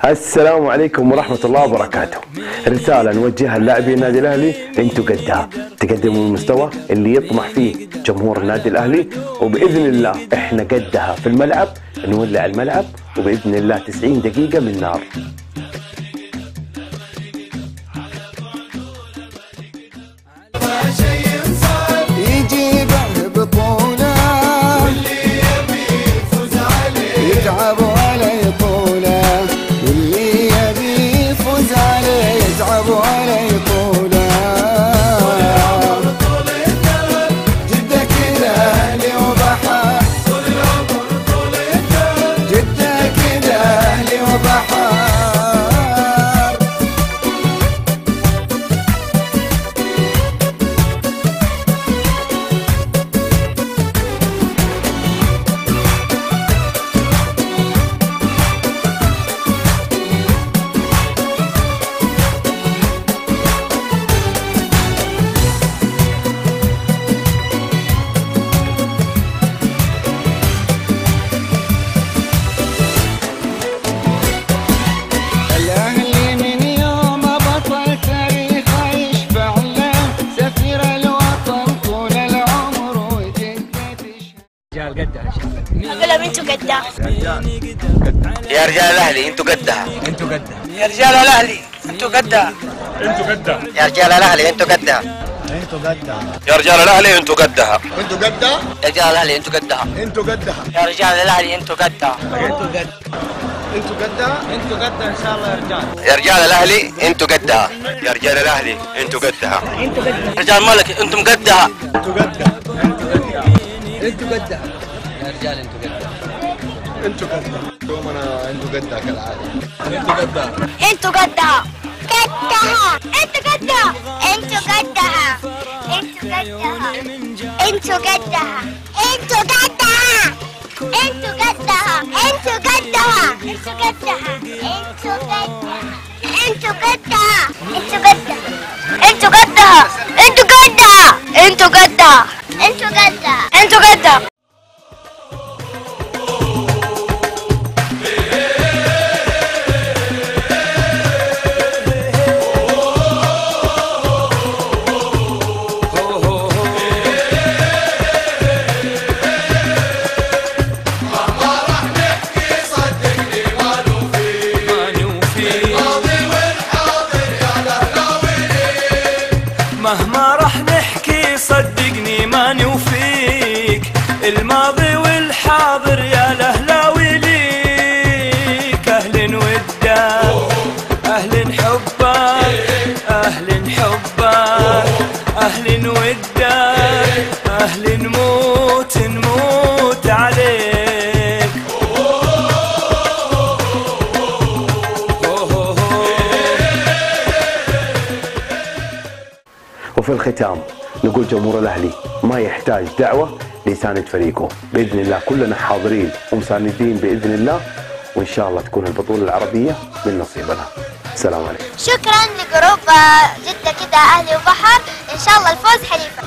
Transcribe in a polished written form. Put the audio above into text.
السلام عليكم ورحمة الله وبركاته. رسالة نوجهها للاعبين النادي الأهلي، انتوا قدها. تقدموا المستوى اللي يطمح فيه جمهور النادي الأهلي، وبإذن الله احنا قدها في الملعب، نولع الملعب وبإذن الله 90 دقيقة من نار. انتوا قدها. يا رجال الاهلي انتوا قدها. انتوا قدها. يا رجال الاهلي انتوا قدها. انتوا قدها. يا رجال الاهلي انتوا قدها. انتوا قدها. يا رجال الاهلي انتوا قدها. انتوا قدها. يا رجال الاهلي انتوا قدها. انتوا قدها. يا رجال الاهلي انتوا قدها. انتوا قدها. انتوا قدها. انتوا قدها ان شاء الله يا رجال. يا رجال الاهلي انتوا قدها. يا رجال الاهلي انتوا قدها. انتوا قدها. رجال مالك انتم قدها. انتوا قدها. انتوا قدها. انتوا قدها. يا رجال انتوا قدها. انتوا قدها. يومنا انتوا قدها كالعاده. انتوا قدها. انتوا قدها. قدها. انتوا قدها. انتوا قدها. انتوا قدها. انتوا قدها. انتوا قدها. انتوا قدها. انتوا قدها. انتوا قدها. انتوا قدها. انتوا قدها. انتوا قدها. انتوا قدها. انتوا قدها. انتوا قدها. انتوا قدها. انتوا قدها. مهما راح نحكي صدقني ما نوفيك، الماضي والحاضر يا الاهلاوي ليك. اهل ودك اهل حبك اهل حبك اهل ودك اهل نموت نموت عليك. وفي الختام نقول جمهور الأهلي ما يحتاج دعوة ليساند فريقه، بإذن الله كلنا حاضرين ومساندين بإذن الله، وإن شاء الله تكون البطولة العربية من نصيبنا. السلام عليكم. شكرا لجروب جدة كده أهلي وبحر، إن شاء الله الفوز حليفة.